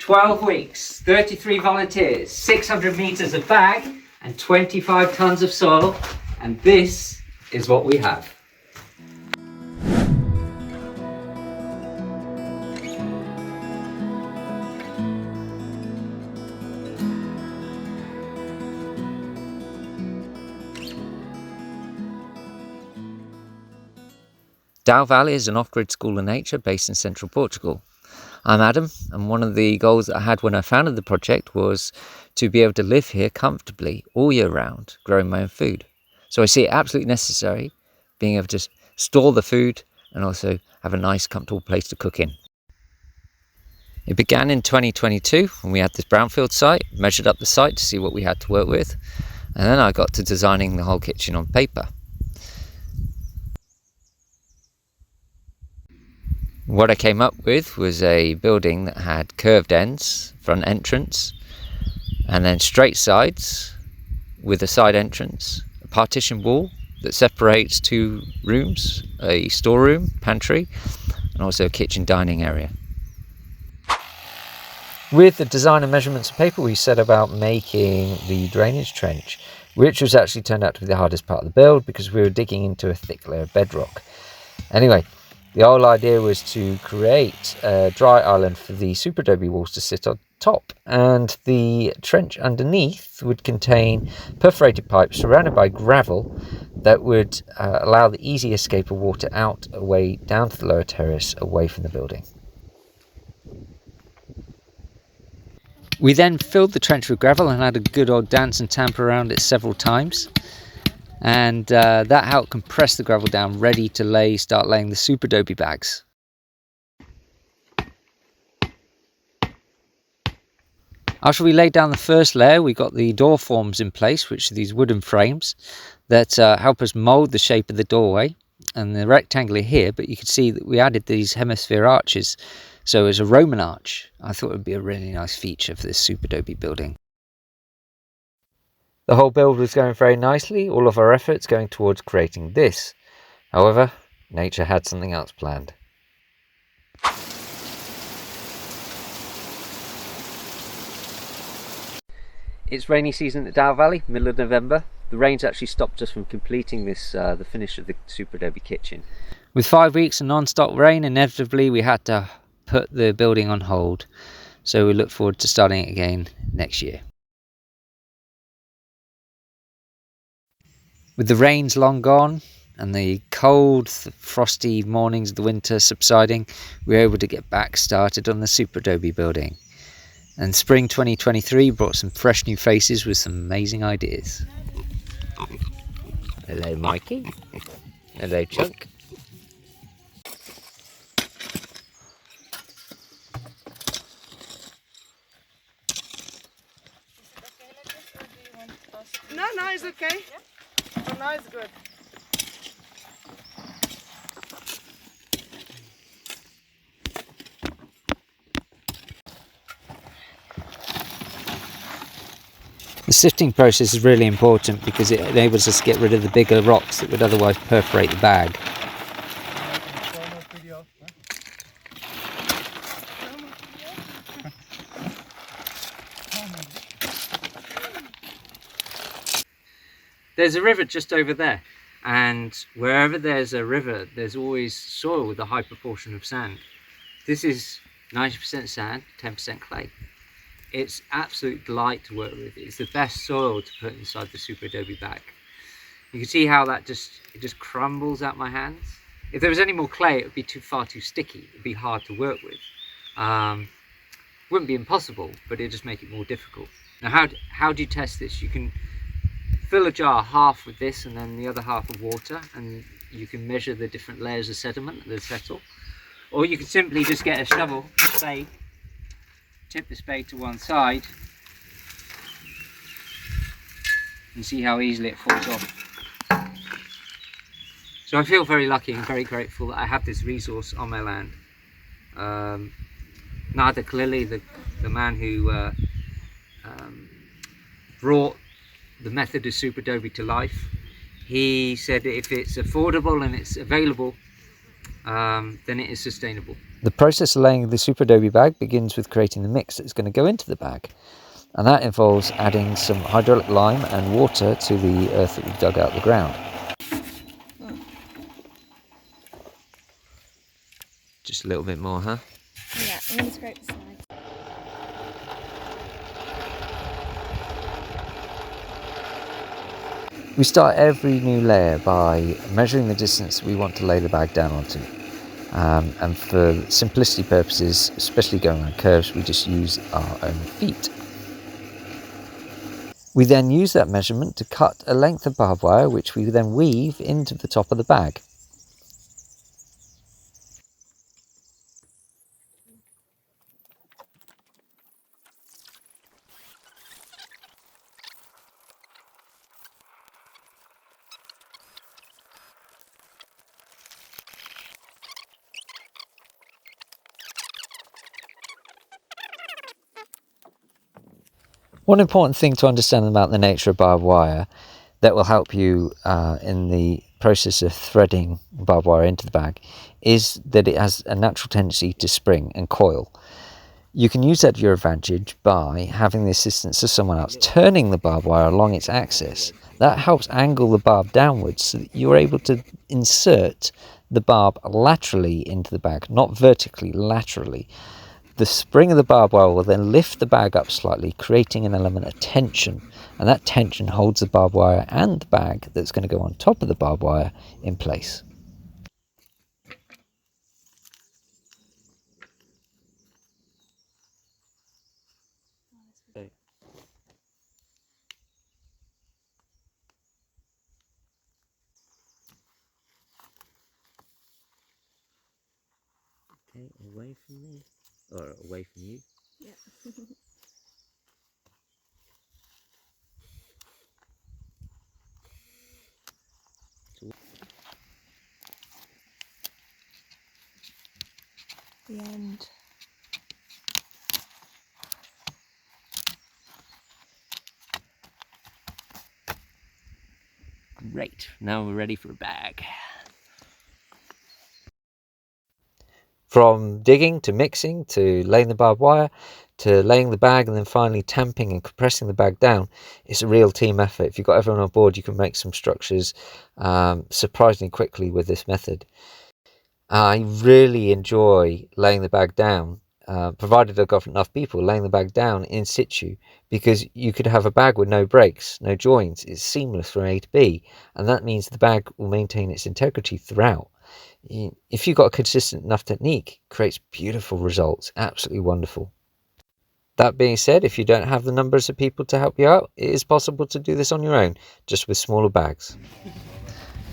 12 weeks, 33 volunteers, 600 meters of bag, and 25 tons of soil. And this is what we have. Dow Valley is an off-grid school of nature based in central Portugal. I'm Adam, and one of the goals that I had when I founded the project was to be able to live here comfortably all year round, growing my own food. So I see it absolutely necessary being able to store the food and also have a nice, comfortable place to cook in. It began in 2022 when we had this brownfield site, measured up the site to see what we had to work with, and then I got to designing the whole kitchen on paper. What I came up with was a building that had curved ends, front entrance, and then straight sides with a side entrance, a partition wall that separates two rooms, a storeroom, pantry, and also a kitchen dining area. With the design and measurements of paper, we set about making the drainage trench, which was actually turned out to be the hardest part of the build because we were digging into a thick layer of bedrock. Anyway, the whole idea was to create a dry island for the Superadobe walls to sit on top, and the trench underneath would contain perforated pipes surrounded by gravel that would allow the easy escape of water out, away down to the lower terrace, away from the building. We then filled the trench with gravel and had a good old dance and tamp around it several times. And that helped compress the gravel down, ready to start laying the Superadobe bags. After we laid down the first layer, we got the door forms in place, which are these wooden frames that help us mould the shape of the doorway. And the rectangle here, but you can see that we added these hemisphere arches. So as a Roman arch, I thought it would be a really nice feature for this Superadobe building. The whole build was going very nicely, all of our efforts going towards creating this. However, nature had something else planned. It's rainy season at Dow Valley, middle of November. The rain's actually stopped us from completing this, the finish of the Superadobe kitchen. With 5 weeks of non-stop rain, inevitably we had to put the building on hold. So we look forward to starting it again next year. With the rains long gone and the cold, frosty mornings of the winter subsiding, we were able to get back started on the Superadobe building. And spring 2023 brought some fresh new faces with some amazing ideas. Hello, Mikey. Hello, Chunk. No, it's okay. For now it's good. The sifting process is really important because it enables us to get rid of the bigger rocks that would otherwise perforate the bag. There's a river just over there, and wherever there's a river there's always soil with a high proportion of sand. This is 90% sand, 10% clay. It's absolute delight to work with. It's the best soil to put inside the Superadobe bag. You can see how it just crumbles out my hands. If there was any more clay, it would be far too sticky. It would be hard to work with. Wouldn't be impossible, but it'd just make it more difficult. Now, how do you test this? You can fill a jar half with this and then the other half with water, and you can measure the different layers of sediment that settle. Or you can simply just get a shovel, spade, tip the spade to one side, and see how easily it falls off. So I feel very lucky and very grateful that I have this resource on my land. Nada clearly, the man who brought the method of Superadobe to life, he said if it's affordable and it's available, then it is sustainable. The process of laying the Superadobe bag begins with creating the mix that's going to go into the bag. And that involves adding some hydraulic lime and water to the earth that we've dug out of the ground. Just a little bit more, huh? Yeah, I'm going to scrape the sides. We start every new layer by measuring the distance we want to lay the bag down onto. And for simplicity purposes, especially going on curves, we just use our own feet. We then use that measurement to cut a length of barbed wire, which we then weave into the top of the bag. One important thing to understand about the nature of barbed wire that will help you in the process of threading barbed wire into the bag is that it has a natural tendency to spring and coil. You can use that to your advantage by having the assistance of someone else turning the barbed wire along its axis. That helps angle the barb downwards so that you're able to insert the barb laterally into the bag, not vertically, laterally. The spring of the barbed wire will then lift the bag up slightly, creating an element of tension, and that tension holds the barbed wire and the bag that's going to go on top of the barbed wire in place. Okay, away from me, or away from you. Yeah. The end. Great, now we're ready for a bag. From digging to mixing to laying the barbed wire to laying the bag and then finally tamping and compressing the bag down, it's a real team effort. If you've got everyone on board, you can make some structures surprisingly quickly with this method. I really enjoy laying the bag down, provided I've got enough people, laying the bag down in situ, because you could have a bag with no breaks, no joints. It's seamless from A to B, and that means the bag will maintain its integrity throughout. If you've got a consistent enough technique, it creates beautiful results, absolutely wonderful. That being said, if you don't have the numbers of people to help you out, it is possible to do this on your own, just with smaller bags.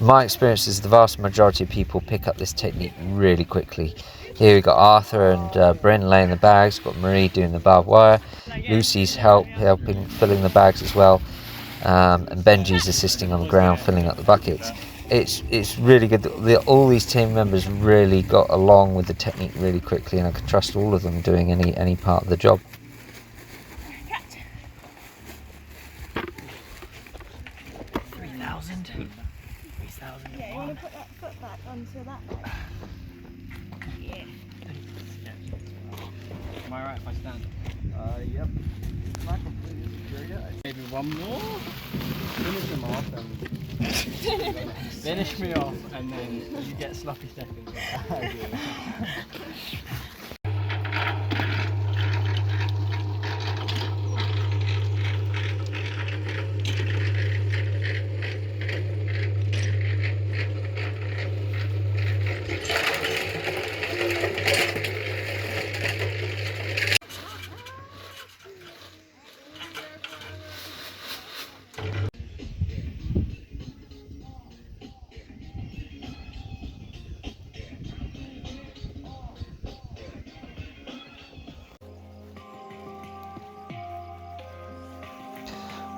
My experience is the vast majority of people pick up this technique really quickly. Here we've got Arthur and Bryn laying the bags, got Marie doing the barbed wire, Lucy's helping filling the bags as well, and Benji's assisting on the ground filling up the buckets. It's really good that all these team members really got along with the technique really quickly, and I can trust all of them doing any part of the job. 3,000. Yeah, you want to put that foot back onto that leg? Yeah. Am I right if I stand? Yep. Not completely secure yet. Maybe one more. Finish him off and finish me off, and then you get sloppy seconds.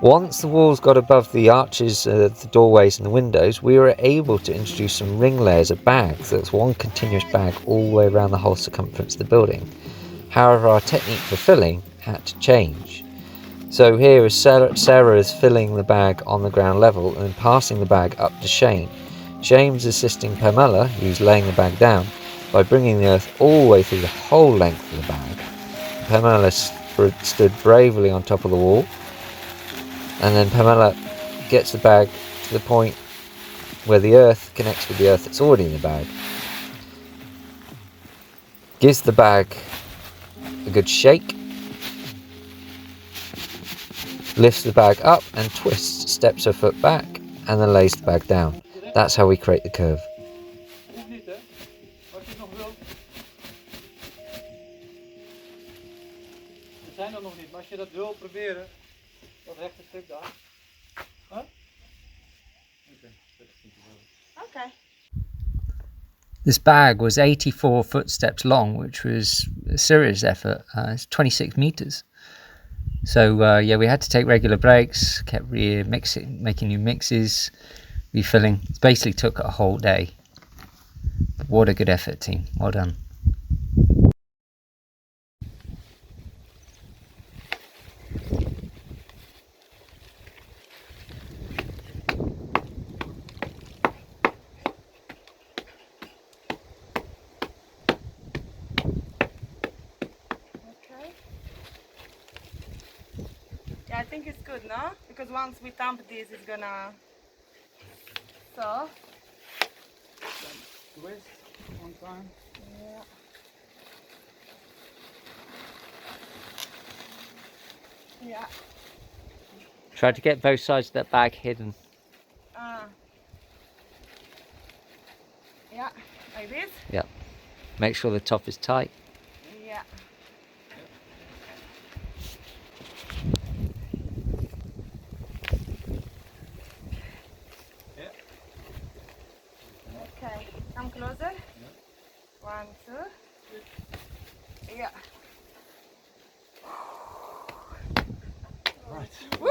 Once the walls got above the arches, the doorways and the windows, we were able to introduce some ring layers of bags. That's one continuous bag all the way around the whole circumference of the building. However, our technique for filling had to change. So here is Sarah is filling the bag on the ground level and then passing the bag up to Shane. Shane's assisting Pamela, who's laying the bag down, by bringing the earth all the way through the whole length of the bag. Pamela stood bravely on top of the wall, and then Pamela gets the bag to the point where the earth connects with the earth that's already in the bag, gives the bag a good shake, lifts the bag up and twists, steps her foot back, and then lays the bag down. That's how we create the curve. Hoeft niet, hè? Als je het nog wilt. We zijn er nog niet, maar als je dat wil proberen, dat rechte stuk daar. Huh? Okay. This bag was 84 footsteps long, which was a serious effort. It's 26 meters. So yeah, we had to take regular breaks, kept mixing, making new mixes, refilling. It basically took a whole day. But what a good effort, team. Well done. Yeah, I think it's good, no? Because once we thump this, it's gonna soft. Twist one time. Yeah. Yeah. Try to get both sides of that bag hidden. Yeah, like this? Yep. Make sure the top is tight. Yeah. Okay, come closer. 1, 2. Yeah. Right. Woo!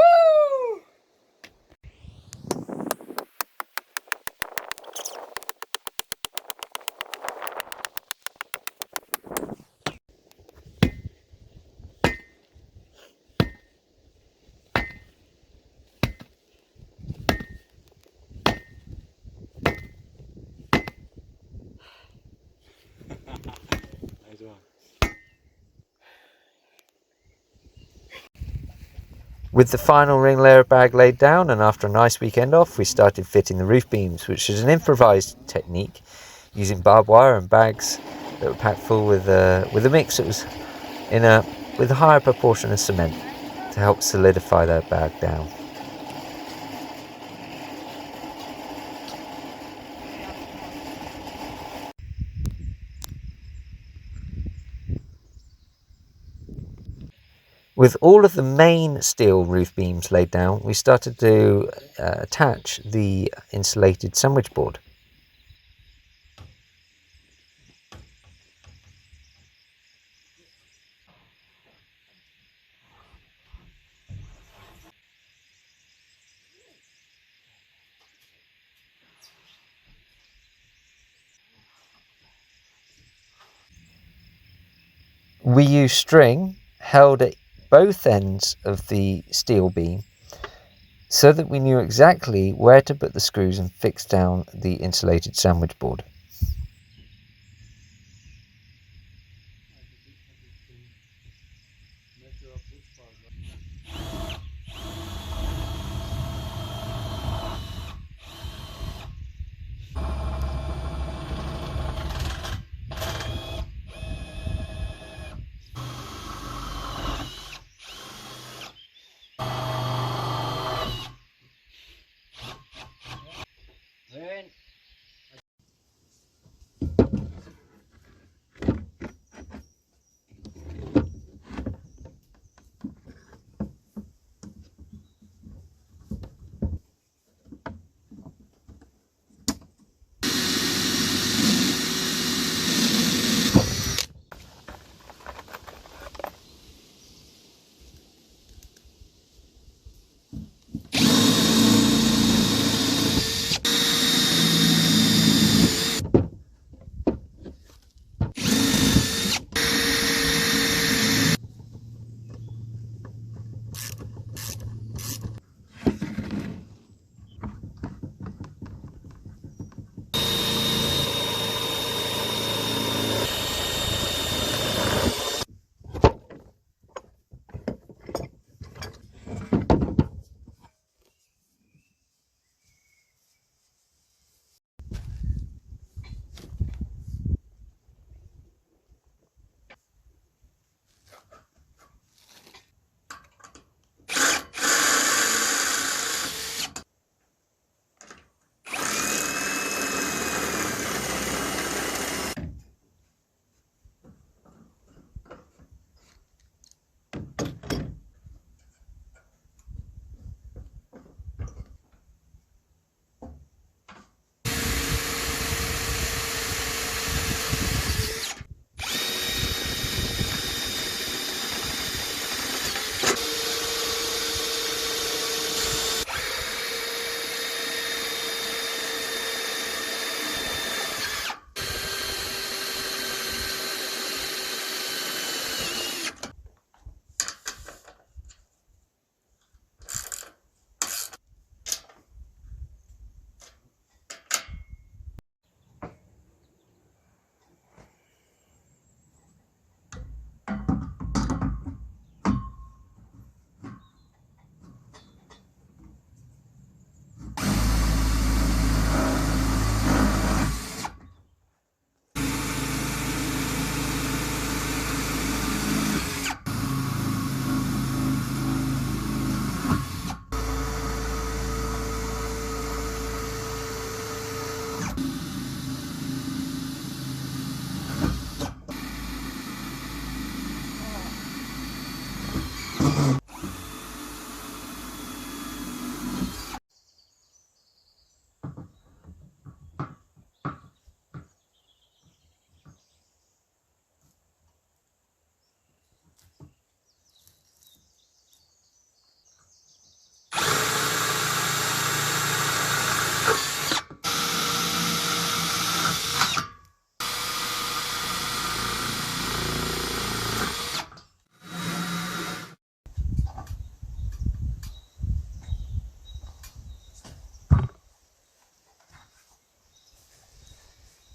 Nice one. With the final ring layer bag laid down, and after a nice weekend off, we started fitting the roof beams, which is an improvised technique using barbed wire and bags that were packed full with a mix that was with a higher proportion of cement to help solidify that bag down. With all of the main steel roof beams laid down, we started to attach the insulated sandwich board. We used string held at both ends of the steel beam so that we knew exactly where to put the screws and fix down the insulated sandwich board. Bryn.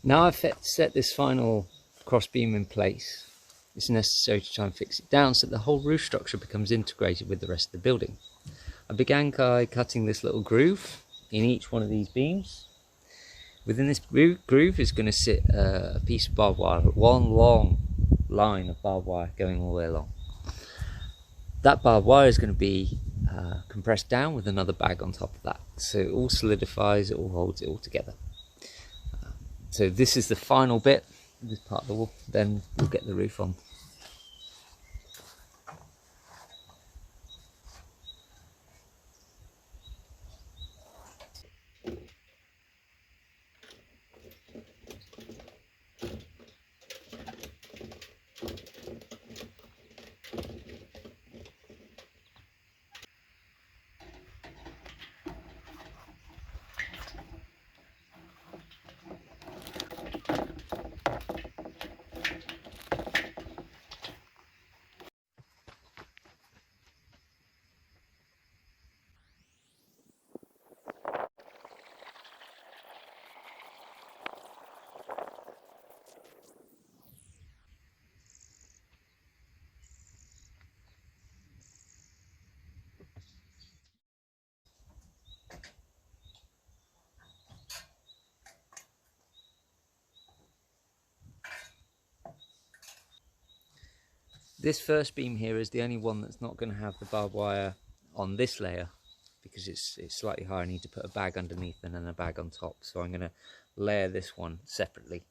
Now I've set this final cross beam in place, it's necessary to try and fix it down so that the whole roof structure becomes integrated with the rest of the building. I began by cutting this little groove in each one of these beams. Within this groove is going to sit a piece of barbed wire, one long line of barbed wire going all the way along. That barbed wire is going to be compressed down with another bag on top of that, so it all solidifies, it all holds it all together. So this is the final bit, this part of the wall, then we'll get the roof on. This first beam here is the only one that's not going to have the barbed wire on this layer because it's slightly higher. I need to put a bag underneath and then a bag on top, so I'm going to layer this one separately.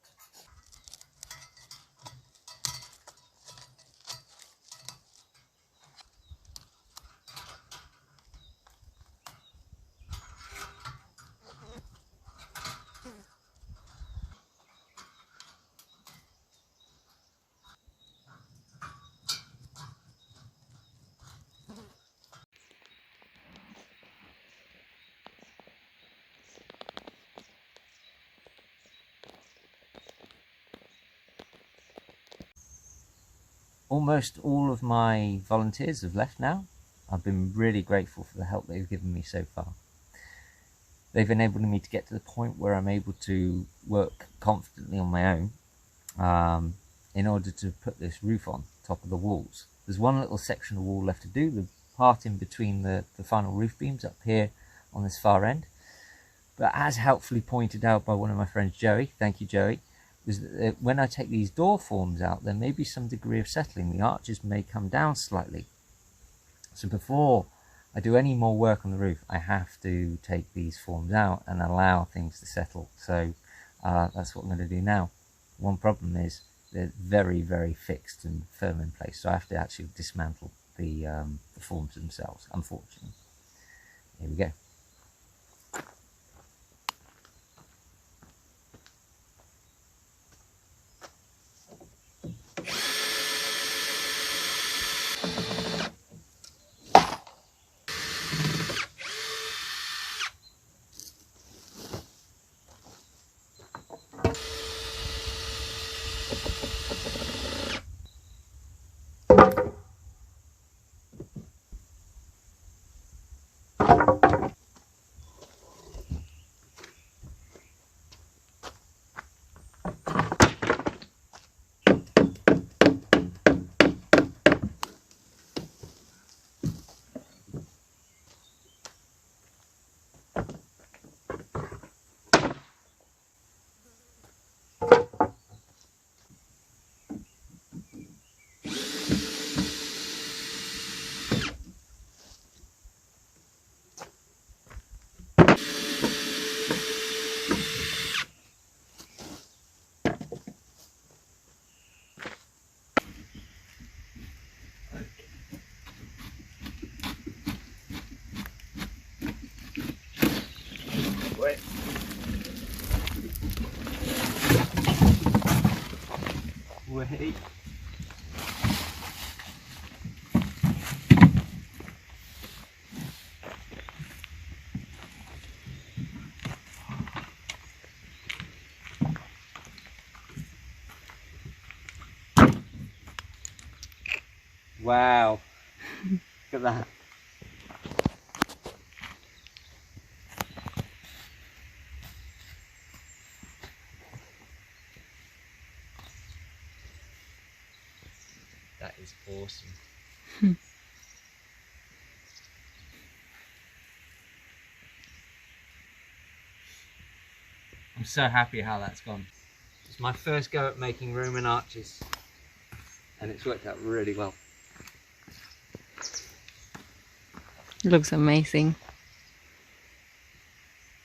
Almost all of my volunteers have left now. I've been really grateful for the help they've given me so far. They've enabled me to get to the point where I'm able to work confidently on my own in order to put this roof on top of the walls. There's one little section of wall left to do, the part in between the final roof beams up here on this far end. But as helpfully pointed out by one of my friends, Joey, thank you Joey, is that when I take these door forms out, there may be some degree of settling. The arches may come down slightly. So before I do any more work on the roof, I have to take these forms out and allow things to settle. So that's what I'm going to do now. One problem is they're very, very fixed and firm in place. So I have to actually dismantle the forms themselves, unfortunately. Here we go. Wait. Wow. Look at that. awesome. I'm so happy how that's gone. It's my first go at making Roman arches, and it's worked out really well. Looks amazing.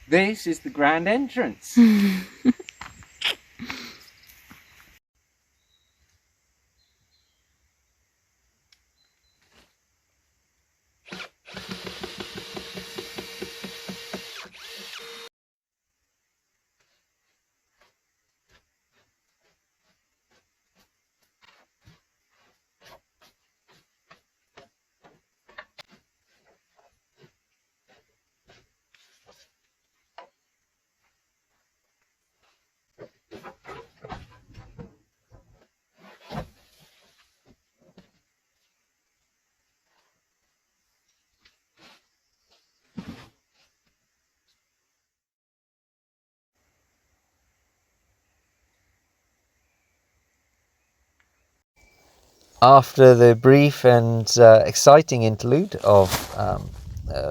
This is the grand entrance. After the brief and exciting interlude of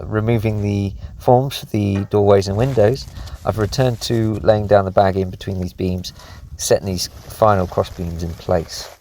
removing the forms for the doorways and windows, I've returned to laying down the bag in between these beams, setting these final cross beams in place.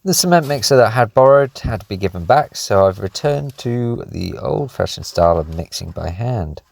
The cement mixer that I had borrowed had to be given back, so I've returned to the old-fashioned style of mixing by hand.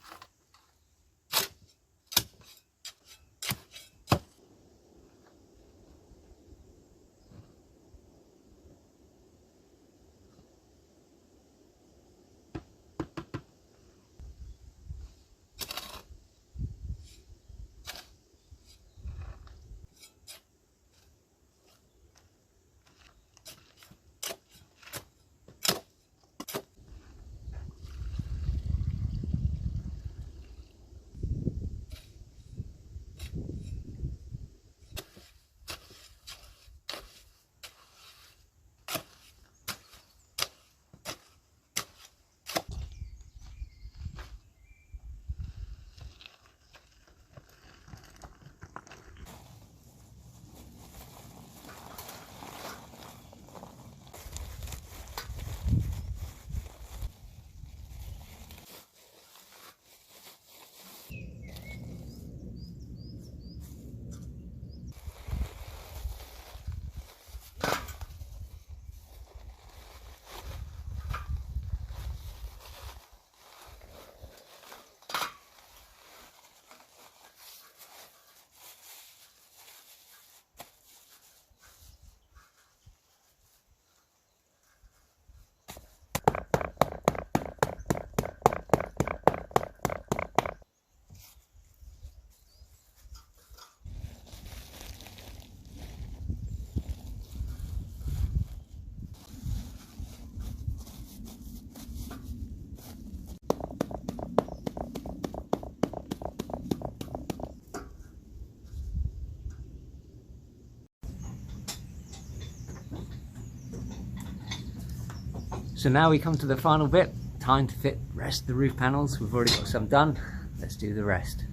So now we come to the final bit. Time to fit the rest of the roof panels. We've already got some done. Let's do the rest.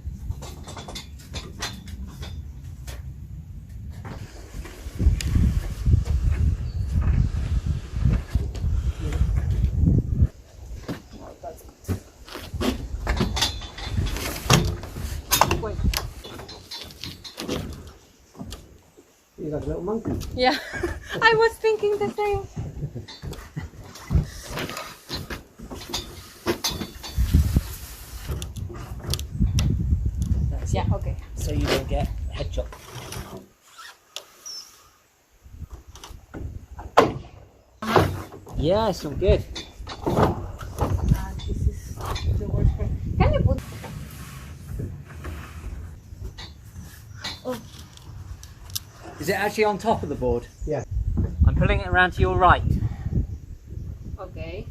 You're like a little monkey. Yeah, I was thinking the same. Yeah, okay. So you don't get head chop. Yes, I'm good. This is the worst part. Can you put... Is it actually on top of the board? Yeah. I'm pulling it around to your right. Okay.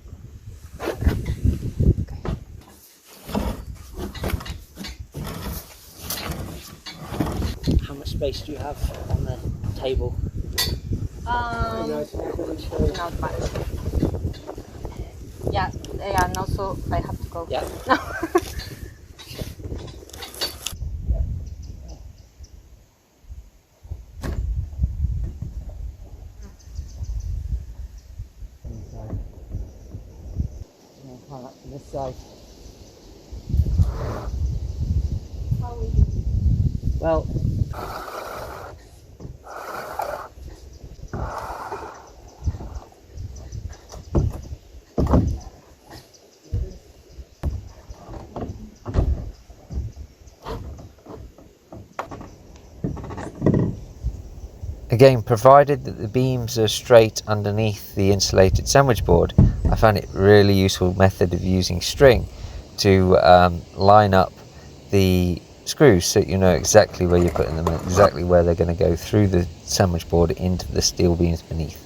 How much space do you have on the table? Not much. Yeah, and also I have to go. Yeah. This side. Well, again, provided that the beams are straight underneath the insulated sandwich board, I found it really useful method of using string to line up the screws so that you know exactly where you're putting them and exactly where they're going to go through the sandwich board into the steel beams beneath.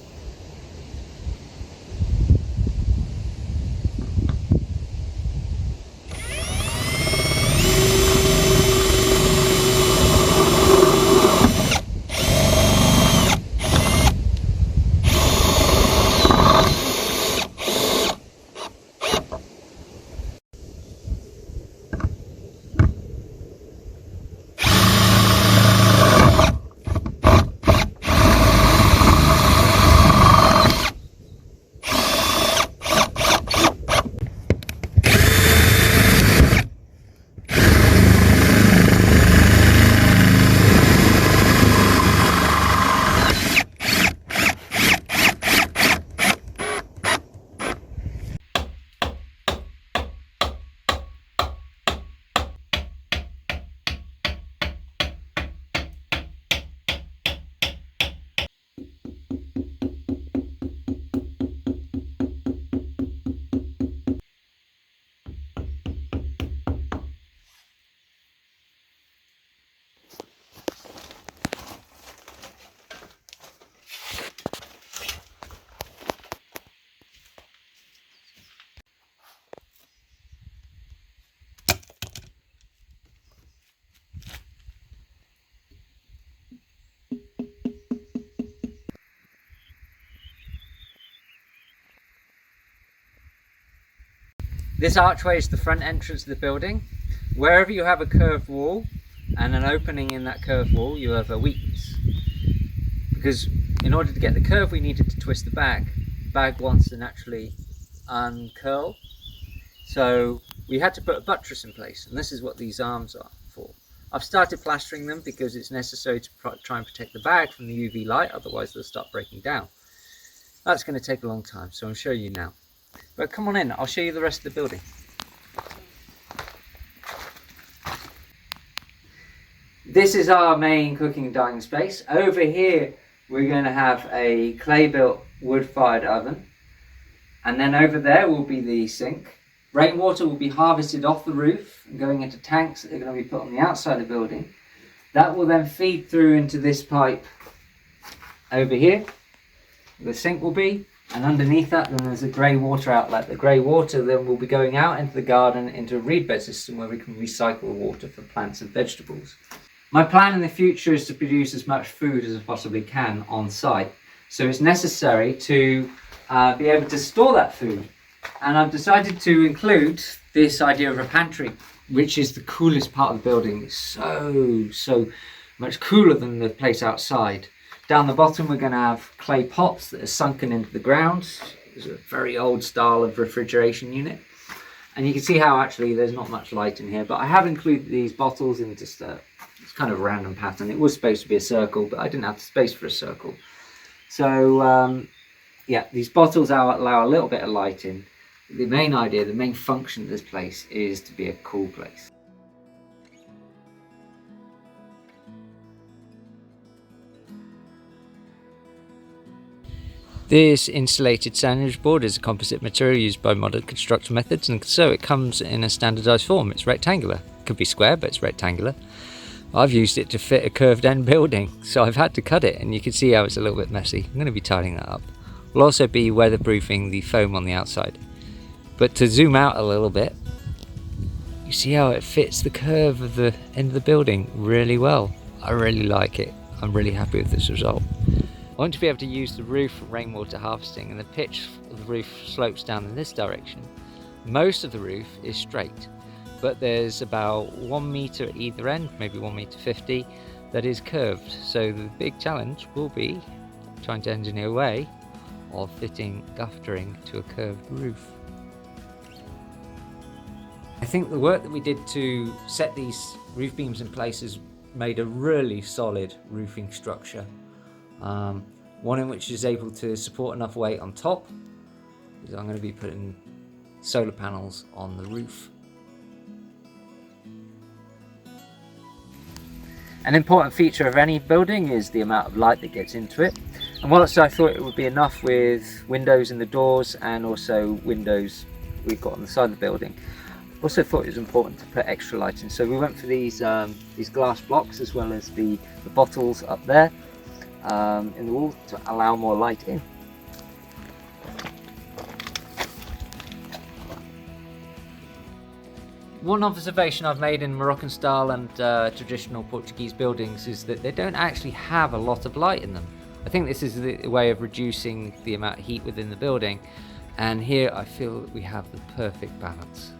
This archway is the front entrance of the building. Wherever you have a curved wall and an opening in that curved wall, you have a weakness. Because in order to get the curve, we needed to twist the bag. The bag wants to naturally uncurl. So we had to put a buttress in place, and this is what these arms are for. I've started plastering them because it's necessary to try and protect the bag from the UV light, otherwise they'll start breaking down. That's going to take a long time, so I'll show you now. But come on in, I'll show you the rest of the building. This is our main cooking and dining space. Over here we're going to have a clay-built wood-fired oven. And then over there will be the sink. Rainwater will be harvested off the roof and going into tanks that are going to be put on the outside of the building. That will then feed through into this pipe over here. The sink will be, and underneath that then there's a grey water outlet. The grey water then will be going out into the garden into a reed bed system where we can recycle the water for plants and vegetables. My plan in the future is to produce as much food as I possibly can on site. So it's necessary to be able to store that food. And I've decided to include this idea of a pantry, which is the coolest part of the building. It's so much cooler than the place outside. Down the bottom we're going to have clay pots that are sunken into the ground. It's a very old style of refrigeration unit. And you can see how actually there's not much light in here, but I have included these bottles in just it's kind of a random pattern. It was supposed to be a circle, but I didn't have the space for a circle. So yeah, these bottles allow a little bit of light in. The main idea, the main function of this place is to be a cool place. This insulated sandwich board is a composite material used by modern construction methods, and so it comes in a standardised form. It's rectangular. It could be square, but it's rectangular. I've used it to fit a curved end building, so I've had to cut it, and you can see how it's a little bit messy. I'm going to be tidying that up. We'll also be weatherproofing the foam on the outside. But to zoom out a little bit, you see how it fits the curve of the end of the building really well. I really like it. I'm really happy with this result. I want to be able to use the roof for rainwater harvesting, and the pitch of the roof slopes down in this direction. Most of the roof is straight, but there's about 1 metre at either end, maybe 1.50 meters, that is curved. So the big challenge will be trying to engineer a way of fitting guttering to a curved roof. I think the work that we did to set these roof beams in place has made a really solid roofing structure. One in which is able to support enough weight on top, because I'm going to be putting solar panels on the roof. An important feature of any building is the amount of light that gets into it, and whilst I thought it would be enough with windows in the doors and also windows we've got on the side of the building, I also thought it was important to put extra light in. So we went for these glass blocks, as well as the bottles up there in the wall, to allow more light in. One observation I've made in Moroccan style and traditional Portuguese buildings is that they don't actually have a lot of light in them. I think this is the way of reducing the amount of heat within the building, and here I feel that we have the perfect balance.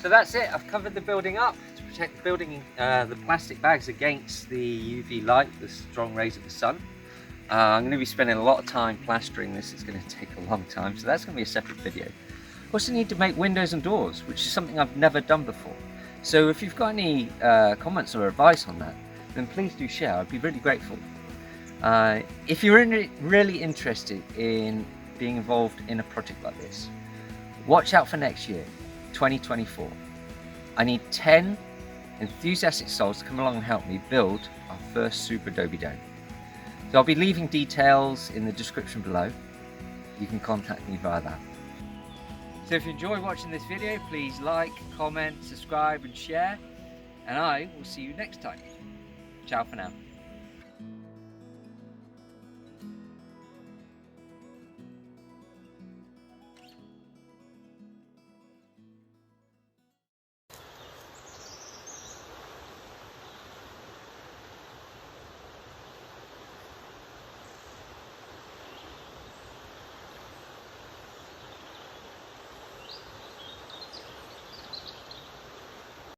So that's it, I've covered the building up to protect the building, the plastic bags against the UV light, the strong rays of the sun. I'm going to be spending a lot of time plastering this. It's going to take a long time, so that's going to be a separate video. I also need to make windows and doors, which is something I've never done before. So if you've got any comments or advice on that, then please do share. I'd be really grateful. If you're really interested in being involved in a project like this, watch out for next year. 2024. I need 10 enthusiastic souls to come along and help me build our first Superadobe dome. So I'll be leaving details in the description below. You can contact me via that. So if you enjoy watching this video, please like, comment, subscribe and share, and I will see you next time. Ciao for now.